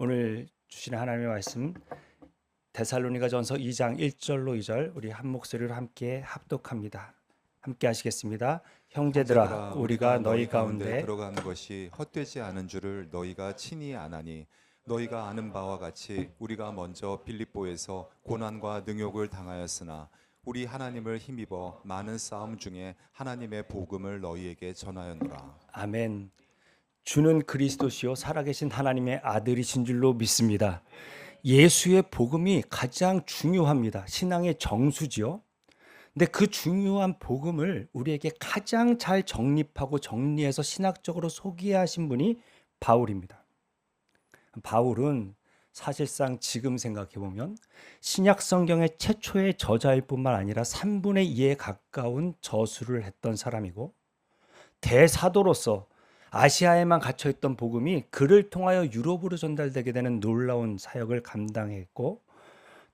오늘 주신 하나님의 말씀 데살로니가전서 2장 1절로 2절 우리 한 목소리로 함께 합독합니다. 함께 하시겠습니다. 형제들아 우리가 너희 가운데 들어가는 것이 헛되지 않은 줄을 너희가 친히 아나니 너희가 아는 바와 같이 우리가 먼저 빌립보에서 고난과 능욕을 당하였으나 우리 하나님을 힘입어 많은 싸움 중에 하나님의 복음을 너희에게 전하였노라. 아멘. 주는 그리스도시요 살아계신 하나님의 아들이신 줄로 믿습니다. 예수의 복음이 가장 중요합니다. 신앙의 정수지요. 근데 그 중요한 복음을 우리에게 가장 잘 정립하고 정리해서 신학적으로 소개하신 분이 바울입니다. 바울은 사실상 지금 생각해 보면 신약 성경의 최초의 저자일 뿐만 아니라 3분의 2에 가까운 저술을 했던 사람이고 대사도로서 아시아에만 갇혀있던 복음이 그를 통하여 유럽으로 전달되게 되는 놀라운 사역을 감당했고,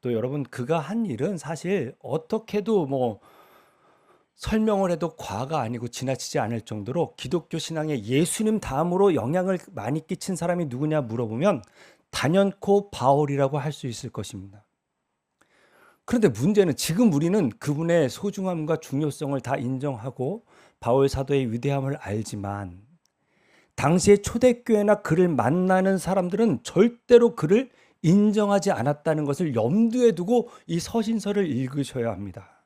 또 여러분 그가 한 일은 사실 어떻게도 설명을 해도 과가 아니고 지나치지 않을 정도로 기독교 신앙에 예수님 다음으로 영향을 많이 끼친 사람이 누구냐 물어보면 단연코 바울이라고 할 수 있을 것입니다. 그런데 문제는 지금 우리는 그분의 소중함과 중요성을 다 인정하고 바울 사도의 위대함을 알지만 당시의 초대교회나 그를 만나는 사람들은 절대로 그를 인정하지 않았다는 것을 염두에 두고 이 서신서를 읽으셔야 합니다.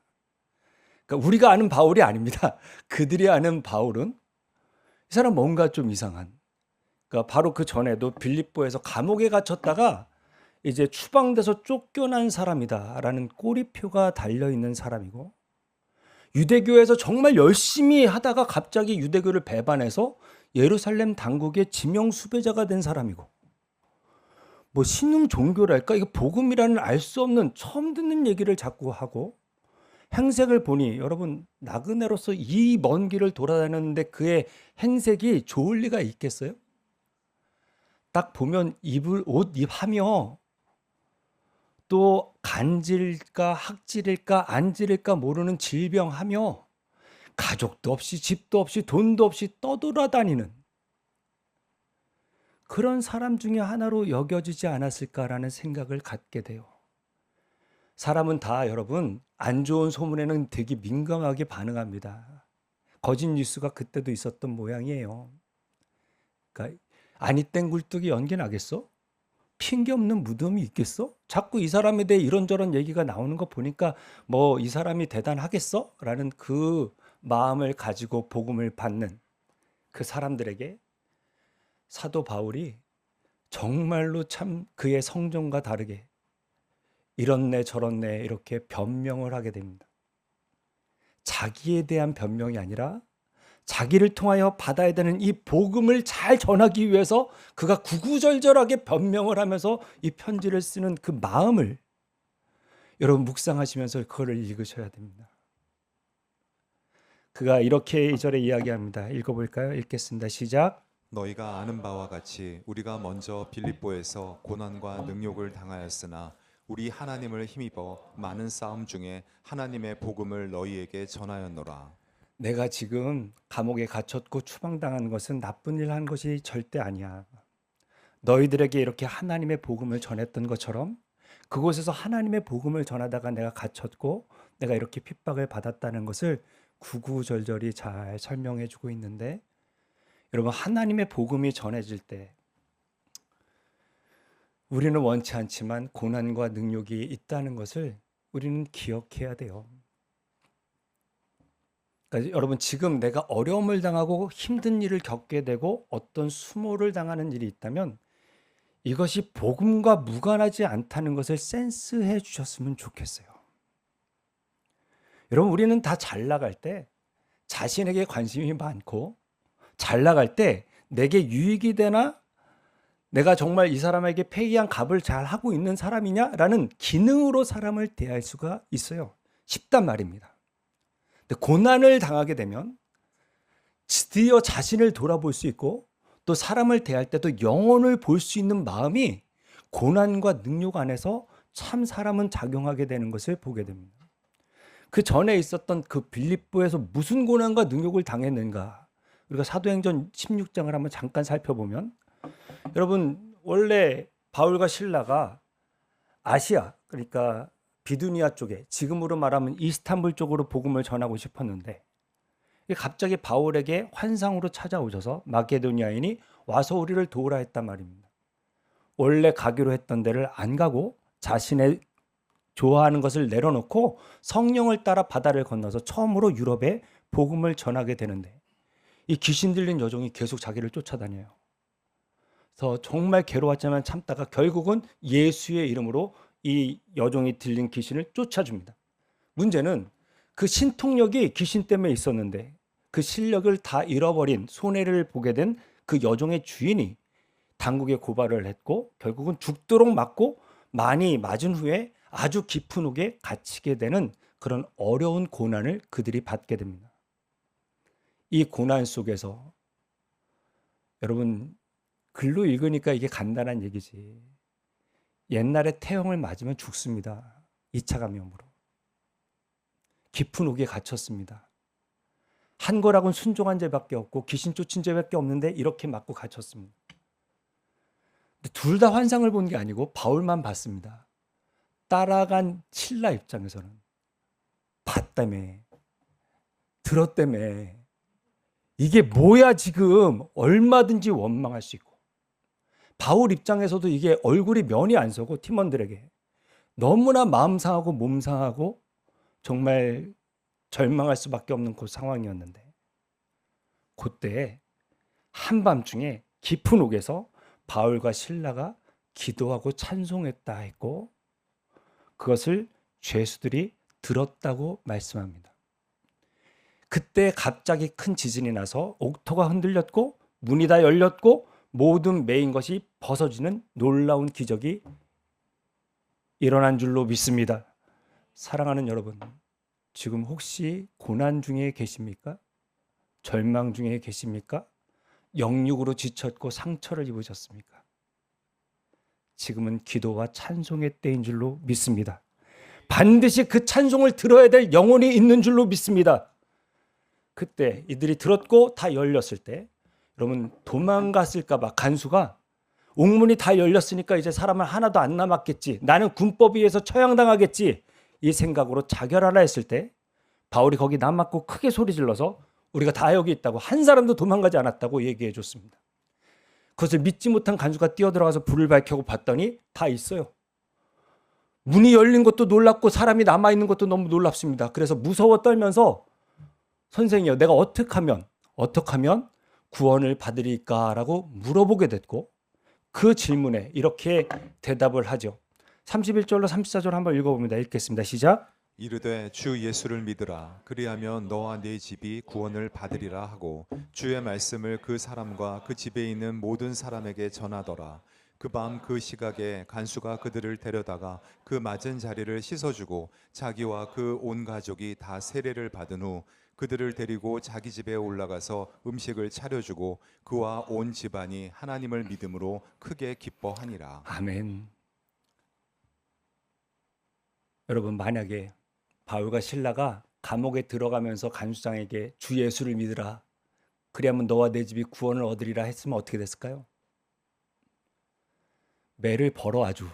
그러니까 우리가 아는 바울이 아닙니다. 그들이 아는 바울은 이 사람 뭔가 좀 이상한. 그러니까 바로 그 전에도 빌립보에서 감옥에 갇혔다가 이제 추방돼서 쫓겨난 사람이다라는 꼬리표가 달려있는 사람이고, 유대교에서 정말 열심히 하다가 갑자기 유대교를 배반해서 예루살렘 당국의 지명 수배자가 된 사람이고, 신흥 종교랄까 이거 복음이라는 알 수 없는 처음 듣는 얘기를 자꾸 하고, 행색을 보니 여러분 나그네로서 이 먼 길을 돌아다녔는데 그의 행색이 좋을 리가 있겠어요? 딱 보면 옷 입하며 또 간질일까 학질일까 안질일까 모르는 질병하며 가족도 없이 집도 없이 돈도 없이 떠돌아다니는 그런 사람 중에 하나로 여겨지지 않았을까라는 생각을 갖게 돼요. 사람은 다 여러분 안 좋은 소문에는 되게 민감하게 반응합니다. 거짓 뉴스가 그때도 있었던 모양이에요. 그러니까 아니 땡 굴뚝이 연기 나겠어? 핑계 없는 무덤이 있겠어? 자꾸 이 사람에 대해 이런저런 얘기가 나오는 거 보니까 이 사람이 대단하겠어? 라는 그 마음을 가지고 복음을 받는 그 사람들에게 사도 바울이 정말로 참 그의 성정과 다르게 이렇네 저렇네 이렇게 변명을 하게 됩니다. 자기에 대한 변명이 아니라 자기를 통하여 받아야 되는 이 복음을 잘 전하기 위해서 그가 구구절절하게 변명을 하면서 이 편지를 쓰는 그 마음을 여러분 묵상하시면서 그거를 읽으셔야 됩니다. 그가 이렇게 2절에 이야기합니다. 읽어볼까요? 읽겠습니다. 시작. 너희가 아는 바와 같이 우리가 먼저 빌립보에서 고난과 능욕을 당하였으나 우리 하나님을 힘입어 많은 싸움 중에 하나님의 복음을 너희에게 전하였노라. 내가 지금 감옥에 갇혔고 추방당한 것은 나쁜 일 한 것이 절대 아니야. 너희들에게 이렇게 하나님의 복음을 전했던 것처럼 그곳에서 하나님의 복음을 전하다가 내가 갇혔고 내가 이렇게 핍박을 받았다는 것을 구구절절히 잘 설명해 주고 있는데, 여러분 하나님의 복음이 전해질 때 우리는 원치 않지만 고난과 능욕이 있다는 것을 우리는 기억해야 돼요. 그러니까 여러분 지금 내가 어려움을 당하고 힘든 일을 겪게 되고 어떤 수모를 당하는 일이 있다면 이것이 복음과 무관하지 않다는 것을 센스해 주셨으면 좋겠어요. 여러분 우리는 다 잘 나갈 때 자신에게 관심이 많고 잘 나갈 때 내게 유익이 되나 내가 정말 이 사람에게 페이한 값을 잘 하고 있는 사람이냐라는 기능으로 사람을 대할 수가 있어요. 쉽단 말입니다. 근데 고난을 당하게 되면 드디어 자신을 돌아볼 수 있고 또 사람을 대할 때도 영혼을 볼 수 있는 마음이 고난과 능욕 안에서 참 사람은 작용하게 되는 것을 보게 됩니다. 그 전에 있었던 그 빌립보에서 무슨 고난과 능욕을 당했는가, 우리가 사도행전 16장을 한번 잠깐 살펴보면 여러분 원래 바울과 실라가 아시아, 그러니까 비두니아 쪽에, 지금으로 말하면 이스탄불 쪽으로 복음을 전하고 싶었는데 갑자기 바울에게 환상으로 찾아오셔서 마게도니아인이 와서 우리를 도우라 했단 말입니다. 원래 가기로 했던 데를 안 가고 자신의 좋아하는 것을 내려놓고 성령을 따라 바다를 건너서 처음으로 유럽에 복음을 전하게 되는데 이 귀신 들린 여종이 계속 자기를 쫓아다녀요. 그래서 정말 괴로웠지만 참다가 결국은 예수의 이름으로 이 여종이 들린 귀신을 쫓아줍니다. 문제는 그 신통력이 귀신 때문에 있었는데 그 실력을 다 잃어버린 손해를 보게 된 그 여종의 주인이 당국에 고발을 했고 결국은 죽도록 맞고 많이 맞은 후에 아주 깊은 옥에 갇히게 되는 그런 어려운 고난을 그들이 받게 됩니다. 이 고난 속에서 여러분 글로 읽으니까 이게 간단한 얘기지. 옛날에 태형을 맞으면 죽습니다. 2차 감염으로. 깊은 옥에 갇혔습니다. 한 거라고는 순종한 죄밖에 없고 귀신 쫓은 죄밖에 없는데 이렇게 맞고 갇혔습니다. 둘 다 환상을 본 게 아니고 바울만 봤습니다. 따라간 신라 입장에서는 봤다며, 들었다며, 이게 뭐야 지금, 얼마든지 원망할 수 있고, 바울 입장에서도 이게 얼굴이 면이 안 서고 팀원들에게 너무나 마음 상하고 몸 상하고 정말 절망할 수밖에 없는 그 상황이었는데 그때 한밤중에 깊은 옥에서 바울과 실라가 기도하고 찬송했다 했고 그것을 죄수들이 들었다고 말씀합니다. 그때 갑자기 큰 지진이 나서 옥토가 흔들렸고 문이 다 열렸고 모든 매인 것이 벗어지는 놀라운 기적이 일어난 줄로 믿습니다. 사랑하는 여러분, 지금 혹시 고난 중에 계십니까? 절망 중에 계십니까? 영육으로 지쳤고 상처를 입으셨습니까? 지금은 기도와 찬송의 때인 줄로 믿습니다. 반드시 그 찬송을 들어야 될 영혼이 있는 줄로 믿습니다. 그때 이들이 들었고 다 열렸을 때 여러분 도망갔을까 봐 간수가 옥문이 다 열렸으니까 이제 사람은 하나도 안 남았겠지. 나는 군법에 의해서 처형당하겠지. 이 생각으로 자결하라 했을 때 바울이 거기 남았고 크게 소리 질러서 우리가 다 여기 있다고 한 사람도 도망가지 않았다고 얘기해 줬습니다. 그것을 믿지 못한 간수가 뛰어들어가서 불을 밝히고 봤더니 다 있어요. 문이 열린 것도 놀랍고 사람이 남아있는 것도 너무 놀랍습니다. 그래서 무서워 떨면서 선생이요, 내가 어떻게 하면 구원을 받으리까라고 물어보게 됐고 그 질문에 이렇게 대답을 하죠. 31절로 34절 한번 읽어봅니다. 읽겠습니다. 시작. 이르되 주 예수를 믿으라. 그리하면 너와 네 집이 구원을 받으리라 하고 주의 말씀을 그 사람과 그 집에 있는 모든 사람에게 전하더라. 그 밤 그 시각에 간수가 그들을 데려다가 그 맞은 자리를 씻어주고 자기와 그 온 가족이 다 세례를 받은 후 그들을 데리고 자기 집에 올라가서 음식을 차려주고 그와 온 집안이 하나님을 믿음으로 크게 기뻐하니라. 아멘. 여러분 만약에 바울과 실라가 감옥에 들어가면서 간수장에게 주 예수를 믿으라. 그리하면 너와 내 집이 구원을 얻으리라 했으면 어떻게 됐을까요? 매를 벌어 아주.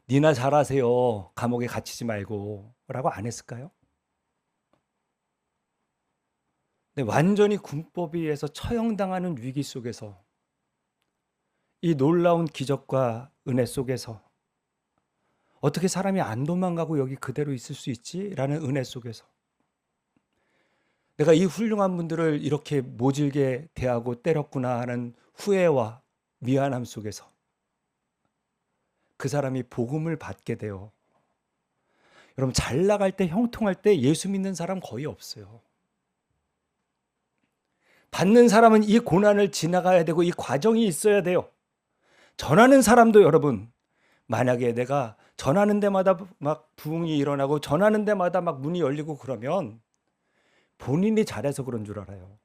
니나 잘하세요. 감옥에 갇히지 말고 라고 안 했을까요? 근데 완전히 군법에 의해서 처형당하는 위기 속에서 이 놀라운 기적과 은혜 속에서 어떻게 사람이 안 도망가고 여기 그대로 있을 수 있지? 라는 은혜 속에서 내가 이 훌륭한 분들을 이렇게 모질게 대하고 때렸구나 하는 후회와 미안함 속에서 그 사람이 복음을 받게 돼요. 여러분 잘 나갈 때 형통할 때 예수 믿는 사람 거의 없어요. 받는 사람은 이 고난을 지나가야 되고 이 과정이 있어야 돼요. 전하는 사람도 여러분 만약에 내가 전하는 데마다 막 부흥이 일어나고 전하는 데마다 막 문이 열리고 그러면 본인이 잘해서 그런 줄 알아요.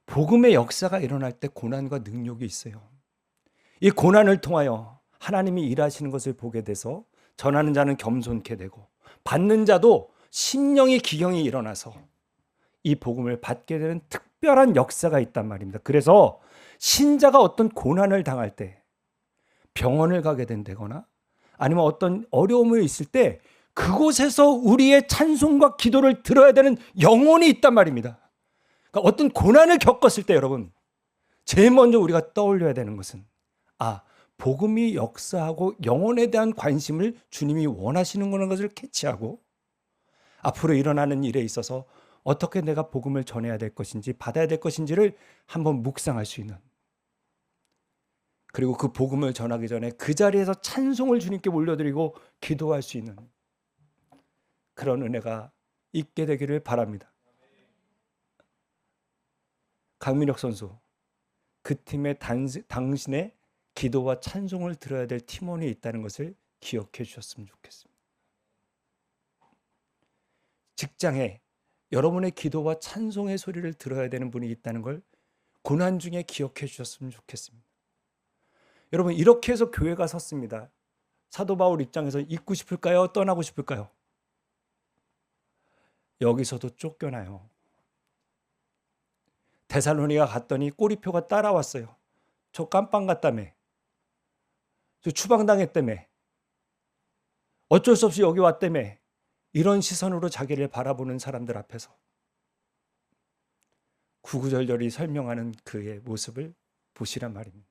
복음의 역사가 일어날 때 고난과 능력이 있어요. 이 고난을 통하여 하나님이 일하시는 것을 보게 돼서 전하는 자는 겸손케 되고 받는 자도 심령의 기경이 일어나서 이 복음을 받게 되는 특별한 역사가 있단 말입니다. 그래서 신자가 어떤 고난을 당할 때, 병원을 가게 된다거나 아니면 어떤 어려움이 있을 때 그곳에서 우리의 찬송과 기도를 들어야 되는 영혼이 있단 말입니다. 그러니까 어떤 고난을 겪었을 때 여러분, 제일 먼저 우리가 떠올려야 되는 것은 복음이 역사하고 영혼에 대한 관심을 주님이 원하시는 거는 것을 캐치하고 앞으로 일어나는 일에 있어서 어떻게 내가 복음을 전해야 될 것인지 받아야 될 것인지를 한번 묵상할 수 있는, 그리고 그 복음을 전하기 전에 그 자리에서 찬송을 주님께 올려드리고 기도할 수 있는 그런 은혜가 있게 되기를 바랍니다. 강민혁 선수, 그 팀에 당신의 기도와 찬송을 들어야 될 팀원이 있다는 것을 기억해 주셨으면 좋겠습니다. 직장에 여러분의 기도와 찬송의 소리를 들어야 되는 분이 있다는 걸 고난 중에 기억해 주셨으면 좋겠습니다. 여러분, 이렇게 해서 교회가 섰습니다. 사도 바울 입장에서 있고 싶을까요? 떠나고 싶을까요? 여기서도 쫓겨나요. 데살로니가 갔더니 꼬리표가 따라왔어요. 저 깜빵 갔다며, 저 추방당했다며, 어쩔 수 없이 여기 왔다며, 이런 시선으로 자기를 바라보는 사람들 앞에서 구구절절히 설명하는 그의 모습을 보시란 말입니다.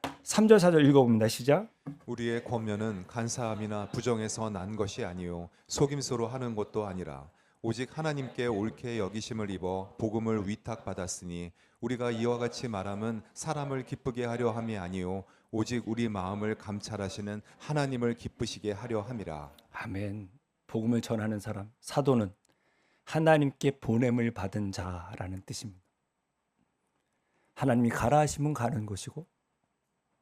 3절 4절 읽어봅니다. 시작. 우리의 권면은 간사함이나 부정에서 난 것이 아니요 속임수로 하는 것도 아니라 오직 하나님께 옳게 여기심을 입어 복음을 위탁받았으니 우리가 이와 같이 말함은 사람을 기쁘게 하려 함이 아니요 오직 우리 마음을 감찰하시는 하나님을 기쁘시게 하려 함이라. 아멘. 복음을 전하는 사람, 사도는 하나님께 보냄을 받은 자라는 뜻입니다. 하나님이 가라 하시면 가는 것이고,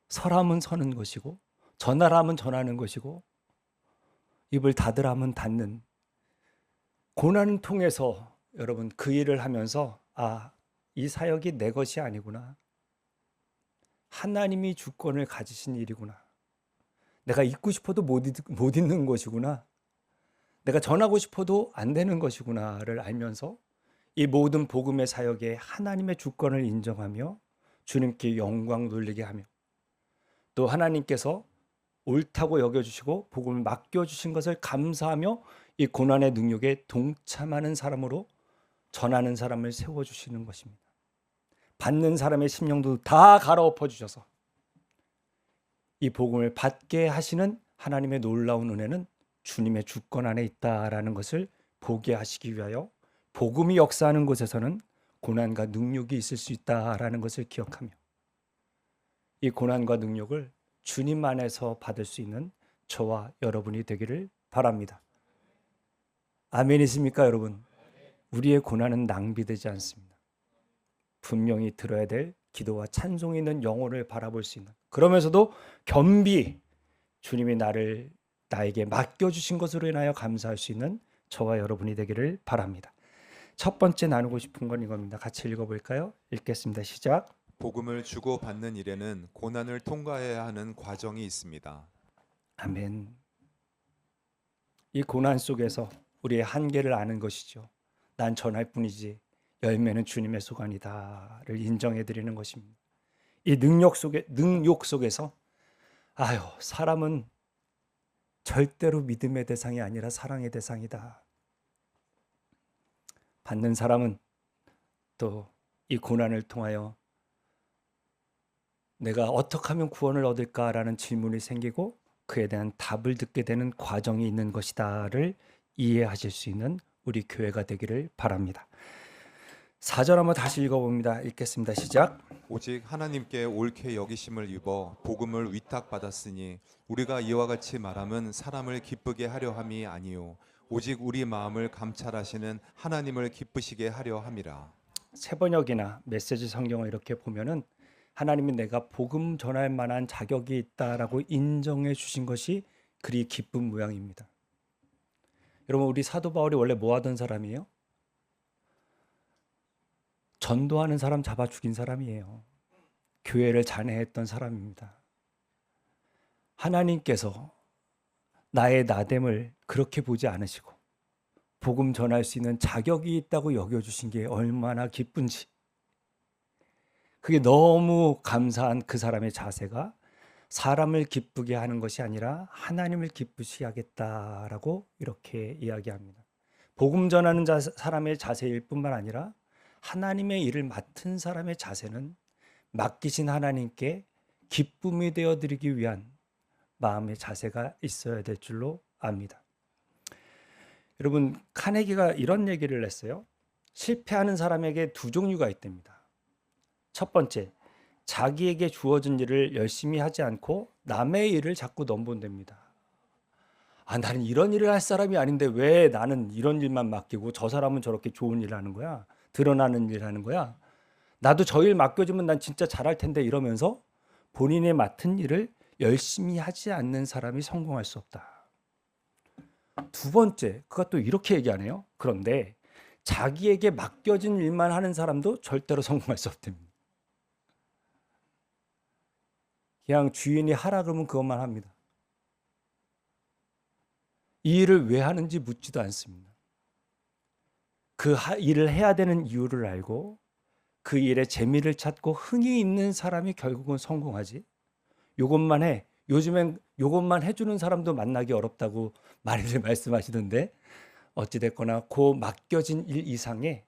서라면 서는 것이고, 전하라면 전하는 것이고, 입을 닫으라면 닫는, 고난을 통해서 여러분 그 일을 하면서 이 사역이 내 것이 아니구나, 하나님이 주권을 가지신 일이구나, 내가 있고 싶어도 못 있는 것이구나, 내가 전하고 싶어도 안 되는 것이구나를 알면서 이 모든 복음의 사역에 하나님의 주권을 인정하며 주님께 영광 돌리게 하며, 또 하나님께서 옳다고 여겨주시고 복음을 맡겨주신 것을 감사하며 이 고난의 능력에 동참하는 사람으로 전하는 사람을 세워주시는 것입니다. 받는 사람의 심령도 다 갈아엎어 주셔서 이 복음을 받게 하시는 하나님의 놀라운 은혜는 주님의 주권 안에 있다라는 것을 보게 하시기 위하여 복음이 역사하는 곳에서는 고난과 능력이 있을 수 있다라는 것을 기억하며 이 고난과 능력을 주님 안에서 받을 수 있는 저와 여러분이 되기를 바랍니다. 아멘이십니까, 여러분? 우리의 고난은 낭비되지 않습니다. 분명히 들어야 될 기도와 찬송이 있는 영혼을 바라볼 수 있는, 그러면서도 겸비 주님이 나에게 맡겨주신 것으로 인하여 감사할 수 있는 저와 여러분이 되기를 바랍니다. 첫 번째 나누고 싶은 건 이겁니다. 같이 읽어볼까요? 읽겠습니다. 시작. 복음을 주고받는 일에는 고난을 통과해야 하는 과정이 있습니다. 아멘. 이 고난 속에서 우리의 한계를 아는 것이죠. 난 전할 뿐이지 열매는 주님의 소관이다를 인정해드리는 것입니다. 이 능욕 속에서 사람은 절대로 믿음의 대상이 아니라 사랑의 대상이다. 받는 사람은 또 이 고난을 통하여 내가 어떻게 하면 구원을 얻을까라는 질문이 생기고 그에 대한 답을 듣게 되는 과정이 있는 것이다를 이해하실 수 있는 우리 교회가 되기를 바랍니다. 4절 한번 다시 읽어봅니다. 읽겠습니다. 시작. 오직 하나님께 옳게 여기심을 입어 복음을 위탁받았으니 우리가 이와 같이 말함은 사람을 기쁘게 하려 함이 아니요 오직 우리 마음을 감찰하시는 하나님을 기쁘시게 하려 함이라. 새번역이나 메시지 성경을 이렇게 보면은 하나님이 내가 복음 전할 만한 자격이 있다라고 인정해 주신 것이 그리 기쁜 모양입니다. 여러분, 우리 사도 바울이 원래 뭐 하던 사람이에요? 전도하는 사람 잡아 죽인 사람이에요. 교회를 잔해했던 사람입니다. 하나님께서 나의 나됨을 그렇게 보지 않으시고 복음 전할 수 있는 자격이 있다고 여겨주신 게 얼마나 기쁜지, 그게 너무 감사한 그 사람의 자세가 사람을 기쁘게 하는 것이 아니라 하나님을 기쁘시게 하겠다라고 이렇게 이야기합니다. 복음 전하는 사람의 자세일 뿐만 아니라 하나님의 일을 맡은 사람의 자세는 맡기신 하나님께 기쁨이 되어 드리기 위한 마음의 자세가 있어야 될 줄로 압니다. 여러분, 카네기가 이런 얘기를 했어요. 실패하는 사람에게 두 종류가 있답니다. 첫 번째, 자기에게 주어진 일을 열심히 하지 않고 남의 일을 자꾸 넘본답니다. 나는 이런 일을 할 사람이 아닌데 왜 나는 이런 일만 맡기고 저 사람은 저렇게 좋은 일을 하는 거야? 드러나는 일을 하는 거야? 나도 저 일 맡겨주면 난 진짜 잘할 텐데, 이러면서 본인의 맡은 일을 열심히 하지 않는 사람이 성공할 수 없다. 두 번째, 그가 또 이렇게 얘기하네요. 그런데 자기에게 맡겨진 일만 하는 사람도 절대로 성공할 수 없답니다. 그냥 주인이 하라 그러면 그것만 합니다. 이 일을 왜 하는지 묻지도 않습니다. 그 일을 해야 되는 이유를 알고 그 일에 재미를 찾고 흥이 있는 사람이 결국은 성공하지. 요것만 해. 요즘엔 요것만 해주는 사람도 만나기 어렵다고 많이들 말씀하시던데, 어찌됐거나 그 맡겨진 일 이상의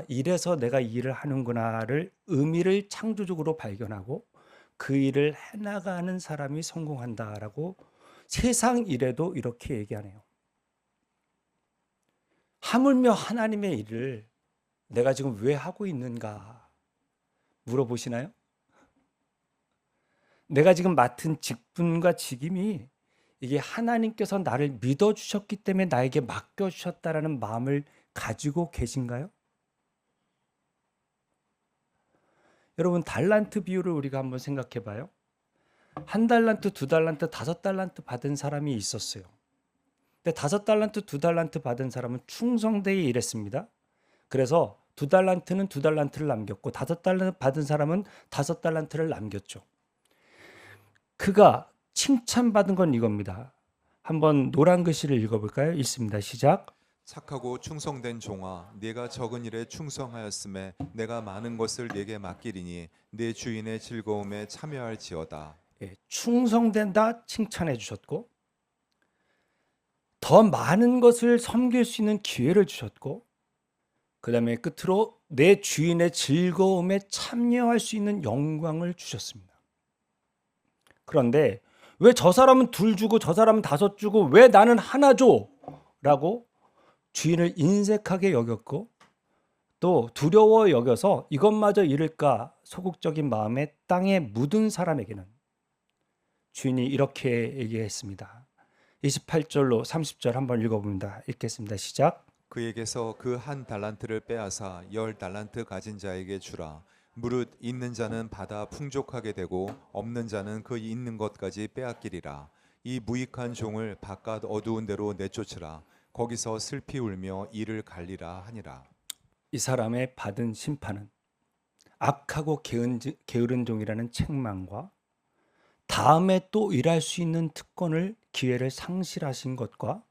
이래서 내가 이 일을 하는구나를 의미를 창조적으로 발견하고 그 일을 해나가는 사람이 성공한다라고 세상 일에도 이렇게 얘기하네요. 하물며 하나님의 일을 내가 지금 왜 하고 있는가 물어보시나요? 내가 지금 맡은 직분과 직임이 이게 하나님께서 나를 믿어주셨기 때문에 나에게 맡겨주셨다라는 마음을 가지고 계신가요? 여러분, 달란트 비율을 우리가 한번 생각해 봐요. 1달란트, 2달란트, 5달란트 받은 사람이 있었어요. 근데 5달란트, 2달란트 받은 사람은 충성되게 일했습니다. 그래서 2달란트는 2달란트를 남겼고 5달란트 받은 사람은 5달란트를 남겼죠. 그가 칭찬받은 건 이겁니다. 한번 노란 글씨를 읽어볼까요? 읽습니다. 시작. 착하고 충성된 종아, 네가 적은 일에 충성하였음에 내가 많은 것을 네게 맡기리니 네 주인의 즐거움에 참여할지어다. 충성된다 칭찬해 주셨고, 더 많은 것을 섬길 수 있는 기회를 주셨고, 그 다음에 끝으로 내 주인의 즐거움에 참여할 수 있는 영광을 주셨습니다. 그런데 왜 저 사람은 2 주고 저 사람은 5 주고 왜 나는 하나 줘? 라고 주인을 인색하게 여겼고, 또 두려워 여겨서 이것마저 잃을까 소극적인 마음에 땅에 묻은 사람에게는 주인이 이렇게 얘기했습니다. 28절로 30절 한번 읽어봅니다. 읽겠습니다. 시작. 그에게서 그 1달란트를 빼앗아 10달란트 가진 자에게 주라. 무릇 있는 자는 받아 풍족하게 되고 없는 자는 그 있는 것까지 빼앗기리라. 이 무익한 종을 바깥 어두운 데로 내쫓으라. 거기서 슬피 울며 이를 갈리라 하니라. 이 사람의 받은 심판은 악하고 게으른 종이라는 책망과 다음에 또 일할 수 있는 특권을, 기회를 상실하신 것과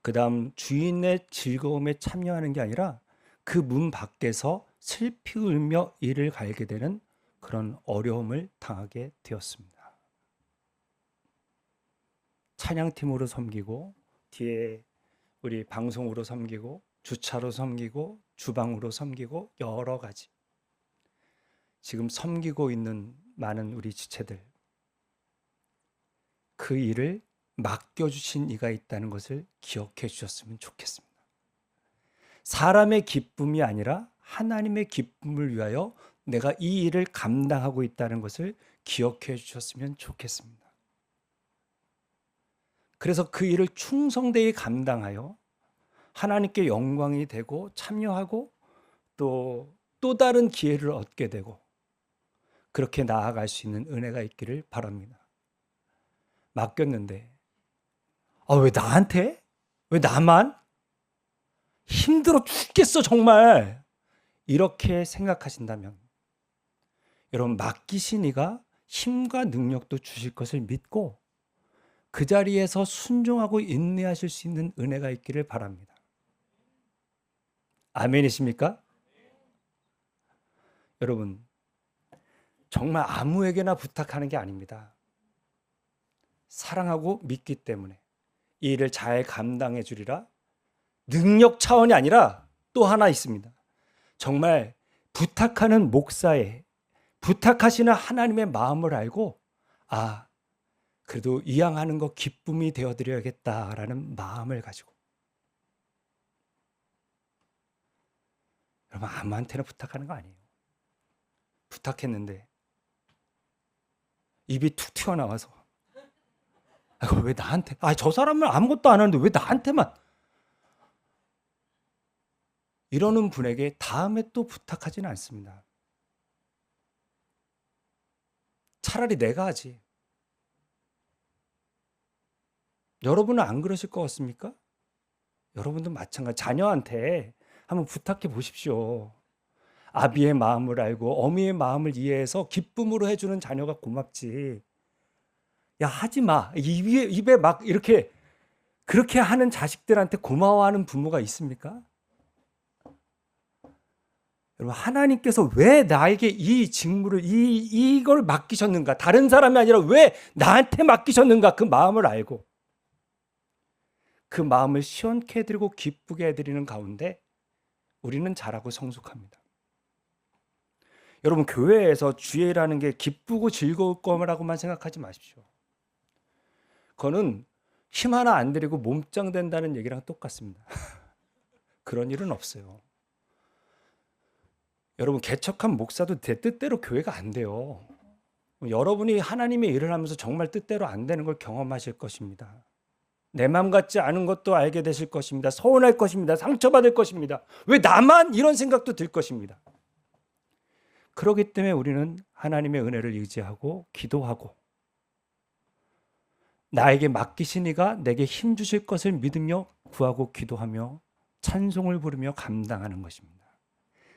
그 다음 주인의 즐거움에 참여하는 게 아니라 그 문 밖에서 슬피 울며 이를 갈게 되는 그런 어려움을 당하게 되었습니다. 찬양팀으로 섬기고, 뒤에 우리 방송으로 섬기고, 주차로 섬기고, 주방으로 섬기고, 여러 가지 지금 섬기고 있는 많은 우리 지체들, 그 일을 맡겨주신 이가 있다는 것을 기억해 주셨으면 좋겠습니다. 사람의 기쁨이 아니라 하나님의 기쁨을 위하여 내가 이 일을 감당하고 있다는 것을 기억해 주셨으면 좋겠습니다. 그래서 그 일을 충성되게 감당하여 하나님께 영광이 되고 참여하고 또 다른 기회를 얻게 되고 그렇게 나아갈 수 있는 은혜가 있기를 바랍니다. 맡겼는데 왜 나한테? 왜 나만? 힘들어 죽겠어 정말. 이렇게 생각하신다면 여러분, 맡기신 이가 힘과 능력도 주실 것을 믿고 그 자리에서 순종하고 인내하실 수 있는 은혜가 있기를 바랍니다. 아멘이십니까? 여러분, 정말 아무에게나 부탁하는 게 아닙니다. 사랑하고 믿기 때문에 이 일을 잘 감당해 주리라. 능력 차원이 아니라 또 하나 있습니다. 정말 부탁하는 목사의, 부탁하시는 하나님의 마음을 알고, 아, 그래도 이양하는 거 기쁨이 되어드려야겠다라는 마음을 가지고. 여러분, 아무한테나 부탁하는 거 아니에요. 부탁했는데 입이 툭 튀어나와서, 왜 나한테, 저 사람은 아무것도 안 하는데 왜 나한테만, 이러는 분에게 다음에 또 부탁하지는 않습니다. 차라리 내가 하지. 여러분은 안 그러실 것 같습니까? 여러분도 마찬가지. 자녀한테 한번 부탁해 보십시오. 아비의 마음을 알고 어미의 마음을 이해해서 기쁨으로 해주는 자녀가 고맙지. 야, 하지 마. 입에 막 이렇게 그렇게 하는 자식들한테 고마워하는 부모가 있습니까? 여러분, 하나님께서 왜 나에게 이 직무를, 이걸 맡기셨는가? 다른 사람이 아니라 왜 나한테 맡기셨는가? 그 마음을 알고 그 마음을 시원케 해드리고 기쁘게 해드리는 가운데 우리는 잘하고 성숙합니다. 여러분, 교회에서 주일하는 게 기쁘고 즐거울 거라고만 생각하지 마십시오. 그거는 힘 하나 안 들이고 몸짱 된다는 얘기랑 똑같습니다. 그런 일은 없어요. 여러분, 개척한 목사도 내 뜻대로 교회가 안 돼요. 여러분이 하나님의 일을 하면서 정말 뜻대로 안 되는 걸 경험하실 것입니다. 내 맘 같지 않은 것도 알게 되실 것입니다. 서운할 것입니다. 상처받을 것입니다. 왜 나만, 이런 생각도 들 것입니다. 그렇기 때문에 우리는 하나님의 은혜를 의지하고 기도하고 나에게 맡기신 이가 내게 힘 주실 것을 믿으며 구하고 기도하며 찬송을 부르며 감당하는 것입니다.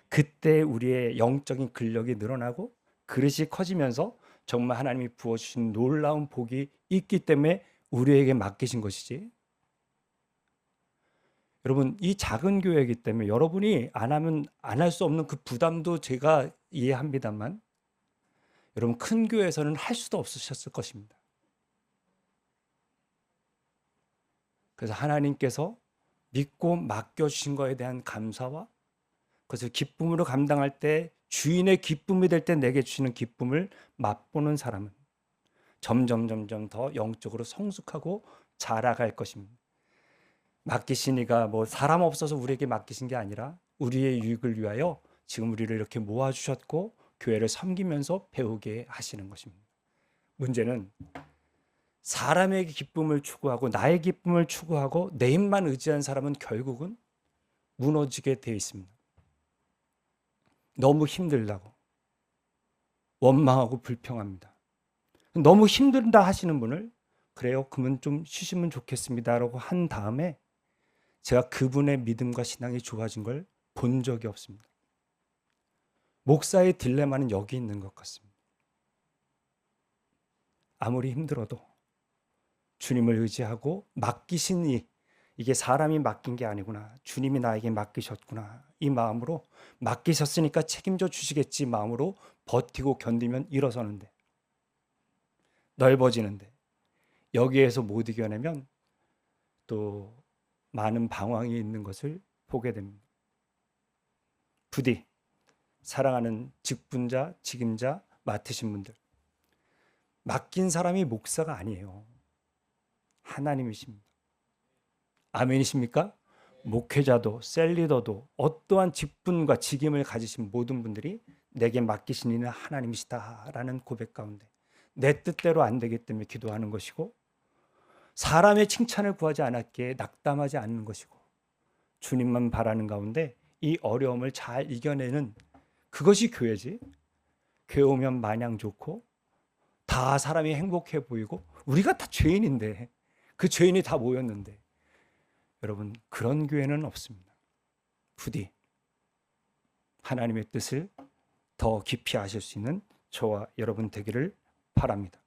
그때 우리의 영적인 근력이 늘어나고 그릇이 커지면서 정말 하나님이 부어주신 놀라운 복이 있기 때문에 우리에게 맡기신 것이지. 여러분, 이 작은 교회이기 때문에 여러분이 안 하면 안 할 수 없는 그 부담도 제가 이해합니다만, 여러분, 큰 교회에서는 할 수도 없으셨을 것입니다. 그래서 하나님께서 믿고 맡겨주신 것에 대한 감사와 그것을 기쁨으로 감당할 때, 주인의 기쁨이 될 때 내게 주시는 기쁨을 맛보는 사람은 점점 더 영적으로 성숙하고 자라갈 것입니다. 맡기신 이가 뭐 사람 없어서 우리에게 맡기신 게 아니라 우리의 유익을 위하여 지금 우리를 이렇게 모아주셨고 교회를 섬기면서 배우게 하시는 것입니다. 문제는 사람의 기쁨을 추구하고 나의 기쁨을 추구하고 내 힘만 의지한 사람은 결국은 무너지게 되어 있습니다. 너무 힘들다고 원망하고 불평합니다. 너무 힘들다 하시는 분을, 그래요, 그러면 좀 쉬시면 좋겠습니다라고 한 다음에 제가 그분의 믿음과 신앙이 좋아진 걸 본 적이 없습니다. 목사의 딜레마는 여기 있는 것 같습니다. 아무리 힘들어도 주님을 의지하고 맡기신 이게 사람이 맡긴 게 아니구나, 주님이 나에게 맡기셨구나, 이 마음으로 맡기셨으니까 책임져 주시겠지 마음으로 버티고 견디면 일어서는데, 넓어지는데 여기에서 못 이겨내면 또 많은 방황이 있는 것을 보게 됩니다. 부디 사랑하는 직분자, 직임자 맡으신 분들, 맡긴 사람이 목사가 아니에요. 하나님이십니다. 아멘이십니까? 목회자도 셀리더도 어떠한 직분과 직임을 가지신 모든 분들이 내게 맡기신 이는 하나님이시다라는 고백 가운데 내 뜻대로 안 되기 때문에 기도하는 것이고, 사람의 칭찬을 구하지 않았기에 낙담하지 않는 것이고, 주님만 바라는 가운데 이 어려움을 잘 이겨내는, 그것이 교회지. 교회 오면 마냥 좋고 다 사람이 행복해 보이고 우리가 다 죄인인데, 그 죄인이 다 모였는데, 여러분, 그런 교회는 없습니다. 부디 하나님의 뜻을 더 깊이 아실 수 있는 저와 여러분 되기를 바랍니다.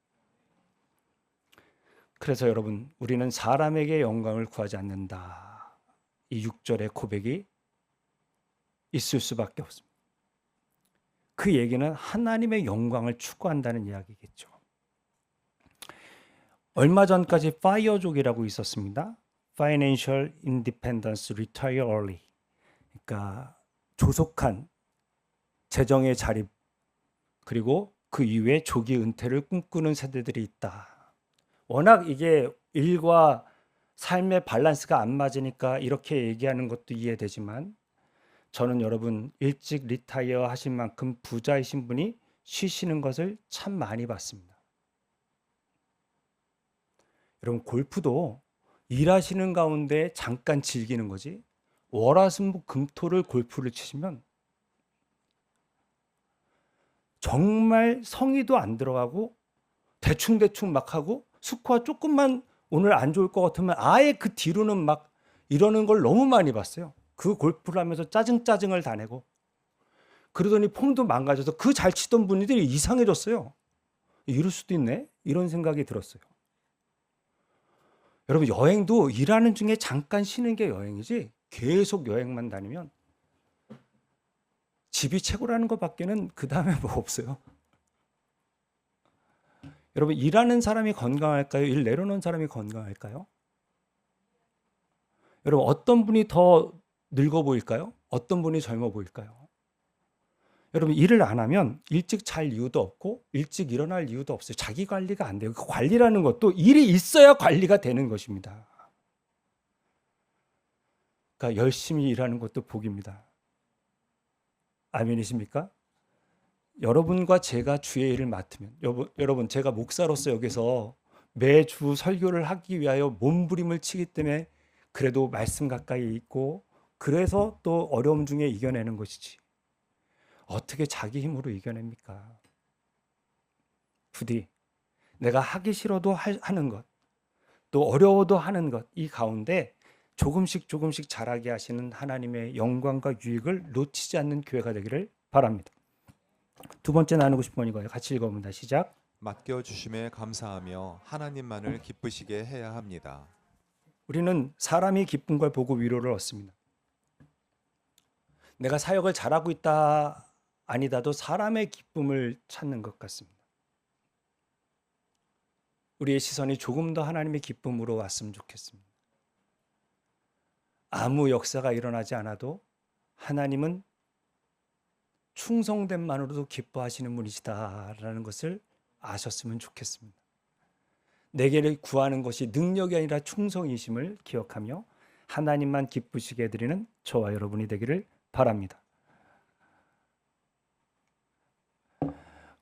그래서 여러분, 우리는 사람에게 영광을 구하지 않는다, 이 6절의 고백이 있을 수밖에 없습니다. 그 얘기는 하나님의 영광을 추구한다는 이야기겠죠. 얼마 전까지 파이어족이라고 있었습니다. Financial Independence Retire Early. 그러니까 조속한 재정의 자립, 그리고 그 이후에 조기 은퇴를 꿈꾸는 세대들이 있다. 워낙 이게 일과 삶의 밸런스가 안 맞으니까 이렇게 얘기하는 것도 이해되지만, 저는 여러분 일찍 리타이어 하신 만큼 부자이신 분이 쉬시는 것을 참 많이 봤습니다. 여러분 골프도 일하시는 가운데 잠깐 즐기는 거지, 월화수목 금토를 골프를 치시면 정말 성의도 안 들어가고 대충대충 막 하고, 스코어 조금만 오늘 안 좋을 것 같으면 아예 그 뒤로는 막 이러는 걸 너무 많이 봤어요. 그 골프를 하면서 짜증을 다 내고, 그러더니 폼도 망가져서 그 잘 치던 분들이 이상해졌어요. 이럴 수도 있네, 이런 생각이 들었어요. 여러분 여행도 일하는 중에 잠깐 쉬는 게 여행이지, 계속 여행만 다니면 집이 최고라는 것밖에는 그 다음에 뭐 없어요. 여러분 일하는 사람이 건강할까요? 일 내려놓은 사람이 건강할까요? 여러분 어떤 분이 더 늙어 보일까요? 어떤 분이 젊어 보일까요? 여러분 일을 안 하면 일찍 잘 이유도 없고 일찍 일어날 이유도 없어요. 자기 관리가 안 돼요. 그 관리라는 것도 일이 있어야 관리가 되는 것입니다. 그러니까 열심히 일하는 것도 복입니다. 아멘이십니까? 여러분과 제가 주의 일을 맡으면, 여러분 제가 목사로서 여기서 매주 설교를 하기 위하여 몸부림을 치기 때문에 그래도 말씀 가까이 있고, 그래서 또 어려움 중에 이겨내는 것이지, 어떻게 자기 힘으로 이겨냅니까? 부디 내가 하기 싫어도 하는 것, 또 어려워도 하는 것, 이 가운데 조금씩 자라게 하시는 하나님의 영광과 유익을 놓치지 않는 교회가 되기를 바랍니다. 두 번째 나누고 싶은 건 이거예요. 같이 읽어봅니다. 시작. 맡겨주심에 감사하며 하나님만을 기쁘시게 해야 합니다. 우리는 사람이 기쁜 걸 보고 위로를 얻습니다. 내가 사역을 잘하고 있다 아니다도 사람의 기쁨을 찾는 것 같습니다. 우리의 시선이 조금 더 하나님의 기쁨으로 왔으면 좋겠습니다. 아무 역사가 일어나지 않아도 하나님은 충성됨만으로도 기뻐하시는 분이시다라는 것을 아셨으면 좋겠습니다. 내게 구하는 것이 능력이 아니라 충성이심을 기억하며 하나님만 기쁘시게 해드리는 저와 여러분이 되기를 바랍니다.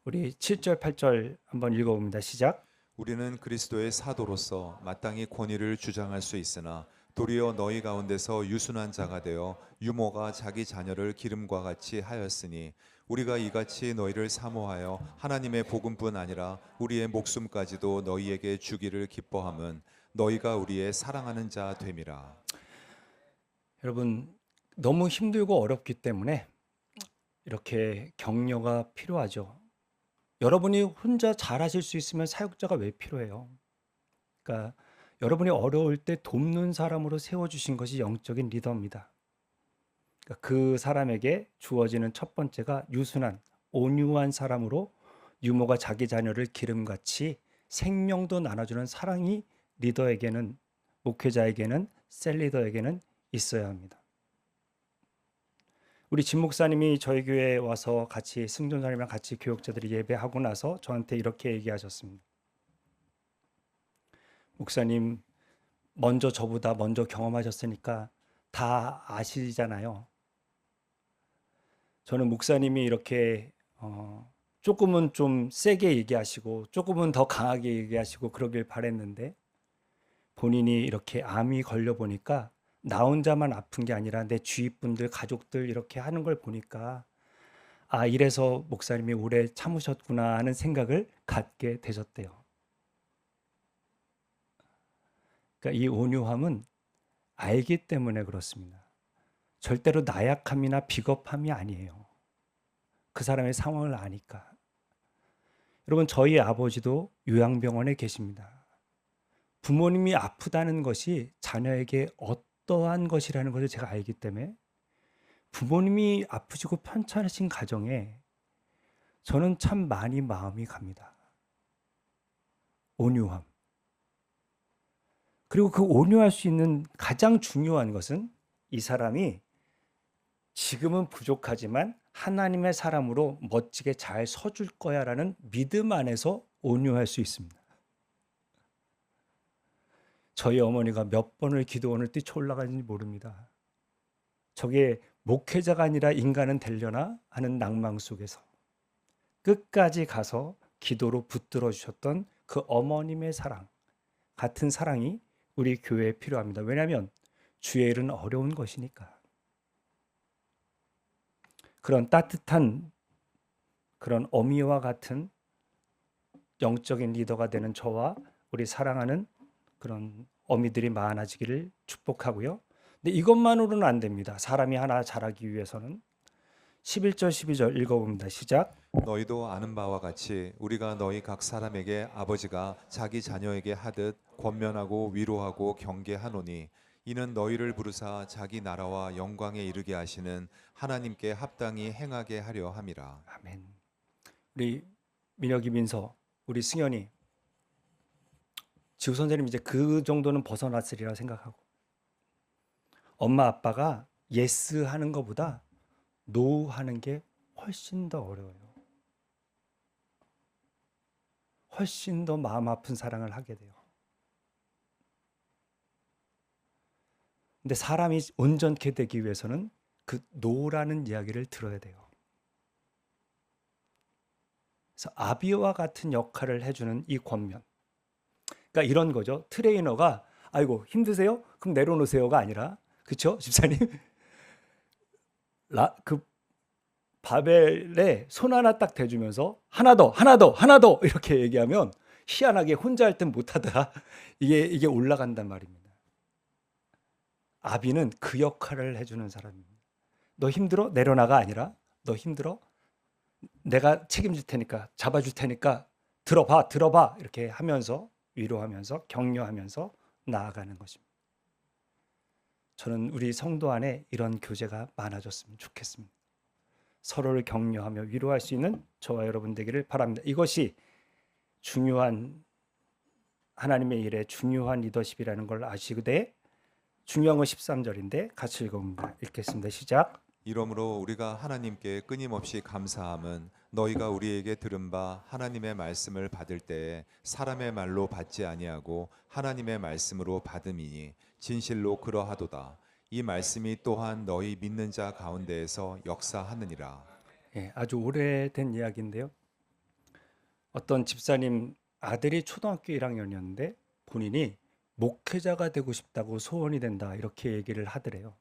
우리 7절 8절 한번 읽어봅니다. 시작. 우리는 그리스도의 사도로서 마땅히 권위를 주장할 수 있으나 도리어 너희 가운데서 유순한 자가 되어 유모가 자기 자녀를 기름과 같이 하였으니 우리가 이같이 너희를 사모하여 하나님의 복음뿐 아니라 우리의 목숨까지도 너희에게 주기를 기뻐함은 너희가 우리의 사랑하는 자 됨이라. 여러분 너무 힘들고 어렵기 때문에 이렇게 격려가 필요하죠. 여러분이 혼자 잘하실 수 있으면 사역자가 왜 필요해요? 그러니까 여러분이 어려울 때 돕는 사람으로 세워주신 것이 영적인 리더입니다. 그러니까 그 사람에게 주어지는 첫 번째가 유순한, 온유한 사람으로 유모가 자기 자녀를 기름같이 생명도 나눠주는 사랑이 리더에게는, 목회자에게는, 셀리더에게는 있어야 합니다. 우리 진 목사님이 저희 교회에 와서 같이 승전사님이랑 같이 교역자들이 예배하고 나서 저한테 이렇게 얘기하셨습니다. 목사님, 먼저 저보다 먼저 경험하셨으니까 다 아시잖아요. 저는 목사님이 이렇게 조금은 좀 세게 얘기하시고 조금은 더 강하게 얘기하시고 그러길 바랬는데, 본인이 이렇게 암이 걸려 보니까 나 혼자만 아픈 게 아니라 내 주위 분들, 가족들 이렇게 하는 걸 보니까 아, 이래서 목사님이 오래 참으셨구나 하는 생각을 갖게 되셨대요. 그러니까 이 온유함은 알기 때문에 그렇습니다. 절대로 나약함이나 비겁함이 아니에요. 그 사람의 상황을 아니까. 여러분 저희 아버지도 요양병원에 계십니다. 부모님이 아프다는 것이 자녀에게 어떠한 것이라는 것을 제가 알기 때문에 부모님이 아프시고 편찮으신 가정에 저는 참 많이 마음이 갑니다. 온유함. 그리고 그 온유할 수 있는 가장 중요한 것은 이 사람이 지금은 부족하지만 하나님의 사람으로 멋지게 잘 서줄 거야라는 믿음 안에서 온유할 수 있습니다. 저희 어머니가 몇 번을 기도원을 뛰쳐 올라가는지 모릅니다. 저게 목회자가 아니라 인간은 되려나 하는 낭망 속에서 끝까지 가서 기도로 붙들어 주셨던 그 어머님의 사랑, 같은 사랑이 우리 교회에 필요합니다. 왜냐하면 주의 일은 어려운 것이니까. 그런 따뜻한 그런 어미와 같은 영적인 리더가 되는 저와 우리 사랑하는 그런 어미들이 많아지기를 축복하고요. 근데 이것만으로는 안 됩니다. 사람이 하나 자라기 위해서는 11절 12절 읽어봅니다. 시작. 너희도 아는 바와 같이 우리가 너희 각 사람에게 아버지가 자기 자녀에게 하듯 권면하고 위로하고 경계하노니 이는 너희를 부르사 자기 나라와 영광에 이르게 하시는 하나님께 합당히 행하게 하려 함이라. 아멘. 우리 민혁이 민서, 우리 승현이 지우 선생님 이제 그 정도는 벗어났으리라 생각하고 엄마 아빠가 예스 하는 것보다 노 하는 게 훨씬 더 어려워요. 훨씬 더 마음 아픈 사랑을 하게 돼요. 근데 사람이 온전케 되기 위해서는 그 노라는 이야기를 들어야 돼요. 그래서 아비와 같은 역할을 해주는 이 권면. 그러니까 이런 거죠. 트레이너가 아이고 힘드세요? 그럼 내려놓으세요가 아니라 그렇죠? 집사님? 그 바벨에 손 하나 딱 대주면서 하나 더, 하나 더, 하나 더 이렇게 얘기하면 희한하게 혼자 할 땐 못하더라. 이게 올라간단 말입니다. 아비는 그 역할을 해주는 사람입니다. 너 힘들어? 내려놔가 아니라 너 힘들어? 내가 책임질 테니까 잡아줄 테니까 들어봐 이렇게 하면서 위로하면서 격려하면서 나아가는 것입니다. 저는 우리 성도 안에 이런 교제가 많아졌으면 좋겠습니다. 서로를 격려하며 위로할 수 있는 저와 여러분 되기를 바랍니다. 이것이 중요한 하나님의 일에 중요한 리더십이라는 걸 아시되 중요한 건 13절인데 같이 읽어봅니다. 읽겠습니다. 시작. 이러므로 우리가 하나님께 끊임없이 감사함은 너희가 우리에게 들은 바 하나님의 말씀을 받을 때에 사람의 말로 받지 아니하고 하나님의 말씀으로 받음이니 진실로 그러하도다. 이 말씀이 또한 너희 믿는 자 가운데에서 역사하느니라. 예, 아주 오래된 이야기인데요. 어떤 집사님 아들이 초등학교 1학년이었는데 본인이 목회자가 되고 싶다고 소원이 된다 이렇게 얘기를 하더래요.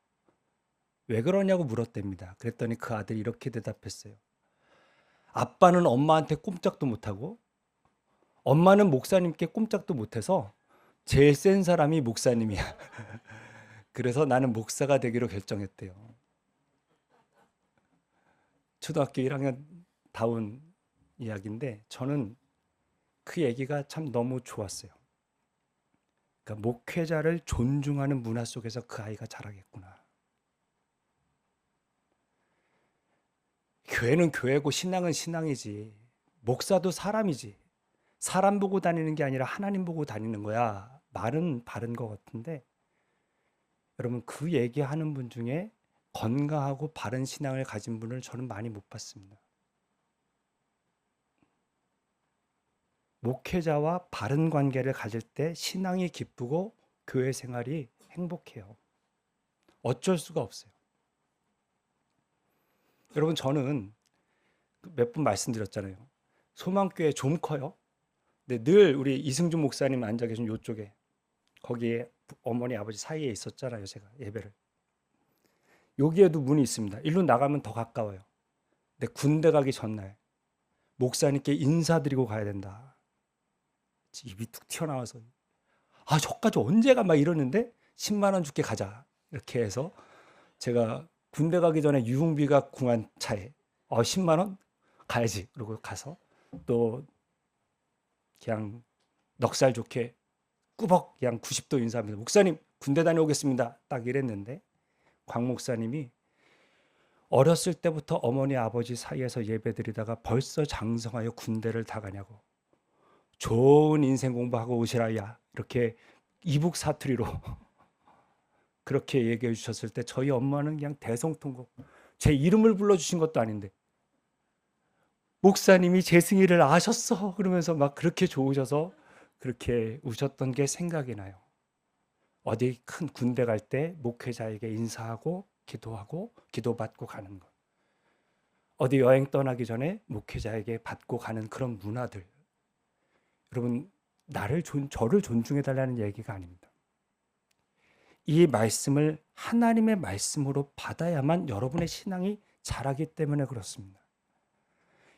왜 그러냐고 물었답니다. 그랬더니 그 아들이 이렇게 대답했어요. 아빠는 엄마한테 꼼짝도 못하고 엄마는 목사님께 꼼짝도 못해서 제일 센 사람이 목사님이야. 그래서 나는 목사가 되기로 결정했대요. 초등학교 1학년 다운 이야기인데 저는 그 얘기가 참 너무 좋았어요. 그러니까 목회자를 존중하는 문화 속에서 그 아이가 자라겠구나. 교회는 교회고 신앙은 신앙이지. 목사도 사람이지. 사람 보고 다니는 게 아니라 하나님 보고 다니는 거야. 말은 바른 것 같은데 여러분 그 얘기하는 분 중에 건강하고 바른 신앙을 가진 분을 저는 많이 못 봤습니다. 목회자와 바른 관계를 가질 때 신앙이 기쁘고 교회 생활이 행복해요. 어쩔 수가 없어요. 여러분 저는 몇 번 말씀드렸잖아요. 소망교회 좀 커요. 근데 늘 우리 이승준 목사님 앉아 계신 이쪽에 거기에 어머니 아버지 사이에 있었잖아요. 제가 예배를. 여기에도 문이 있습니다. 일로 나가면 더 가까워요. 근데 군대 가기 전날 목사님께 인사드리고 가야 된다. 입이 툭 튀어나와서 저까지 언제 가 막 이러는데 10만 원 줄게 가자. 이렇게 해서 제가 군대 가기 전에 유흥비가 궁한 차에 10만 원 가야지. 그러고 가서 또 그냥 넉살 좋게 꾸벅 그냥 90도 인사합니다. 목사님 군대 다녀오겠습니다. 딱 이랬는데 광 목사님이 어렸을 때부터 어머니 아버지 사이에서 예배드리다가 벌써 장성하여 군대를 다 가냐고. 좋은 인생 공부하고 오시라야. 이렇게 이북 사투리로 그렇게 얘기해 주셨을 때 저희 엄마는 그냥 대성통곡. 제 이름을 불러주신 것도 아닌데 목사님이 재승이를 아셨어 그러면서 막 그렇게 좋으셔서 그렇게 우셨던 게 생각이 나요. 어디 큰 군대 갈 때 목회자에게 인사하고 기도하고 기도받고 가는 것. 어디 여행 떠나기 전에 목회자에게 받고 가는 그런 문화들. 여러분, 저를 존중해 달라는 얘기가 아닙니다. 이 말씀을 하나님의 말씀으로 받아야만 여러분의 신앙이 자라기 때문에 그렇습니다.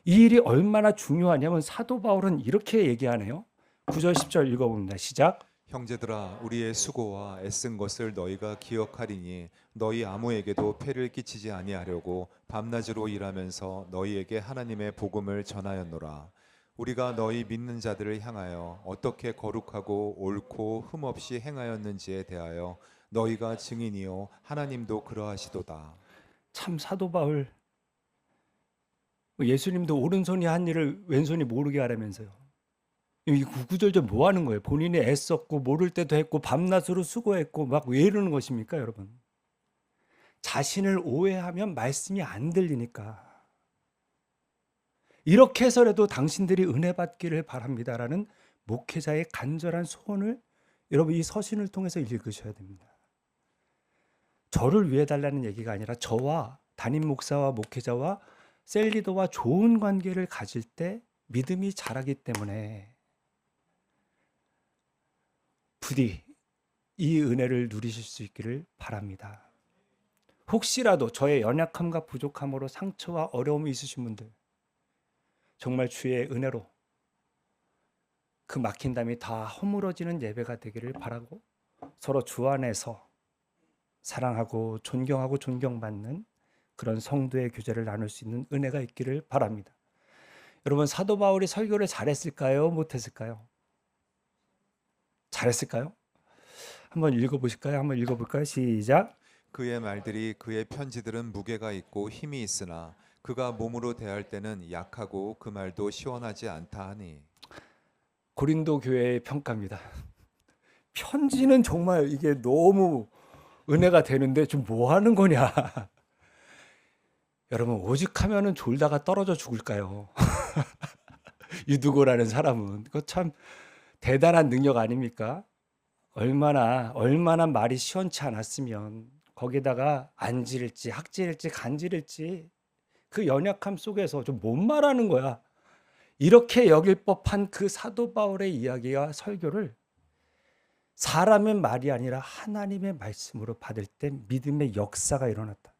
이 일이 얼마나 중요하냐면 사도 바울은 이렇게 얘기하네요. 9절 10절 읽어봅니다. 시작. 형제들아 우리의 수고와 애쓴 것을 너희가 기억하리니 너희 아무에게도 폐를 끼치지 아니하려고 밤낮으로 일하면서 너희에게 하나님의 복음을 전하였노라. 우리가 너희 믿는 자들을 향하여 어떻게 거룩하고 옳고 흠없이 행하였는지에 대하여 너희가 증인이요 하나님도 그러하시도다. 참 사도 바울, 예수님도 오른손이 한 일을 왼손이 모르게 하라면서요. 이 구구절절 뭐 하는 거예요? 본인이 애썼고 모를 때도 했고 밤낮으로 수고했고 막 왜 이러는 것입니까, 여러분? 자신을 오해하면 말씀이 안 들리니까. 이렇게 해서라도 당신들이 은혜 받기를 바랍니다라는 목회자의 간절한 소원을 여러분 이 서신을 통해서 읽으셔야 됩니다. 저를 위해 달라는 얘기가 아니라 저와 담임 목사와 목회자와 셀리더와 좋은 관계를 가질 때 믿음이 자라기 때문에 부디 이 은혜를 누리실 수 있기를 바랍니다. 혹시라도 저의 연약함과 부족함으로 상처와 어려움이 있으신 분들 정말 주의 은혜로 그 막힌 담이 다 허물어지는 예배가 되기를 바라고 서로 주 안에서 사랑하고 존경하고 존경받는 그런 성도의 교제를 나눌 수 있는 은혜가 있기를 바랍니다. 여러분 사도 바울이 설교를 잘했을까요? 못했을까요? 잘했을까요? 한번 읽어보실까요? 한번 읽어볼까요? 시작. 그의 말들이 그의 편지들은 무게가 있고 힘이 있으나 그가 몸으로 대할 때는 약하고 그 말도 시원하지 않다 하니. 고린도 교회의 평가입니다. 편지는 정말 이게 너무 은혜가 되는데 좀 뭐 하는 거냐. 여러분 오죽하면은 졸다가 떨어져 죽을까요? 유두고라는 사람은 그거 참 대단한 능력 아닙니까? 얼마나 말이 시원치 않았으면 거기다가 안질일지 학질일지 간질일지 그 연약함 속에서 좀 못 말하는 거야. 이렇게 여길 법한 그 사도 바울의 이야기와 설교를 사람의 말이 아니라 하나님의 말씀으로 받을 때 믿음의 역사가 일어났다.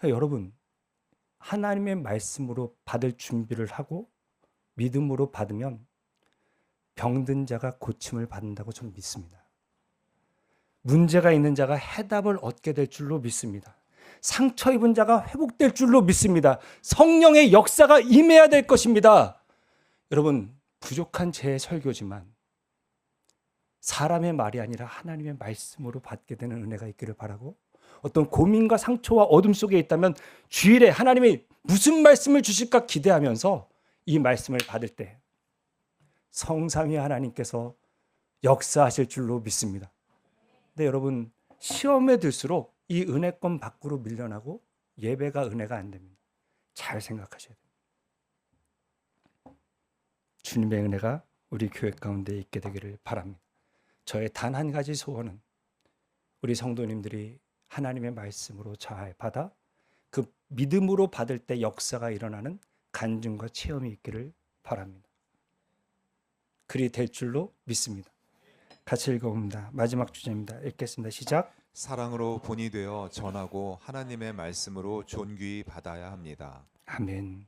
여러분, 하나님의 말씀으로 받을 준비를 하고 믿음으로 받으면 병든 자가 고침을 받는다고 저는 믿습니다. 문제가 있는 자가 해답을 얻게 될 줄로 믿습니다. 상처 입은 자가 회복될 줄로 믿습니다. 성령의 역사가 임해야 될 것입니다. 여러분, 부족한 제 설교지만 사람의 말이 아니라 하나님의 말씀으로 받게 되는 은혜가 있기를 바라고 어떤 고민과 상처와 어둠 속에 있다면 주일에 하나님이 무슨 말씀을 주실까 기대하면서 이 말씀을 받을 때 성삼위 하나님께서 역사하실 줄로 믿습니다. 근데 여러분 시험에 들수록 이 은혜권 밖으로 밀려나고 예배가 은혜가 안 됩니다. 잘 생각하셔야 돼요. 주님의 은혜가 우리 교회 가운데 있게 되기를 바랍니다. 저의 단 한 가지 소원은 우리 성도님들이 하나님의 말씀으로 잘 받아 그 믿음으로 받을 때 역사가 일어나는 간증과 체험이 있기를 바랍니다. 그리 될 줄로 믿습니다. 같이 읽어봅니다. 마지막 주제입니다. 읽겠습니다. 시작. 사랑으로 본이 되어 전하고 하나님의 말씀으로 존귀히 받아야 합니다. 아멘.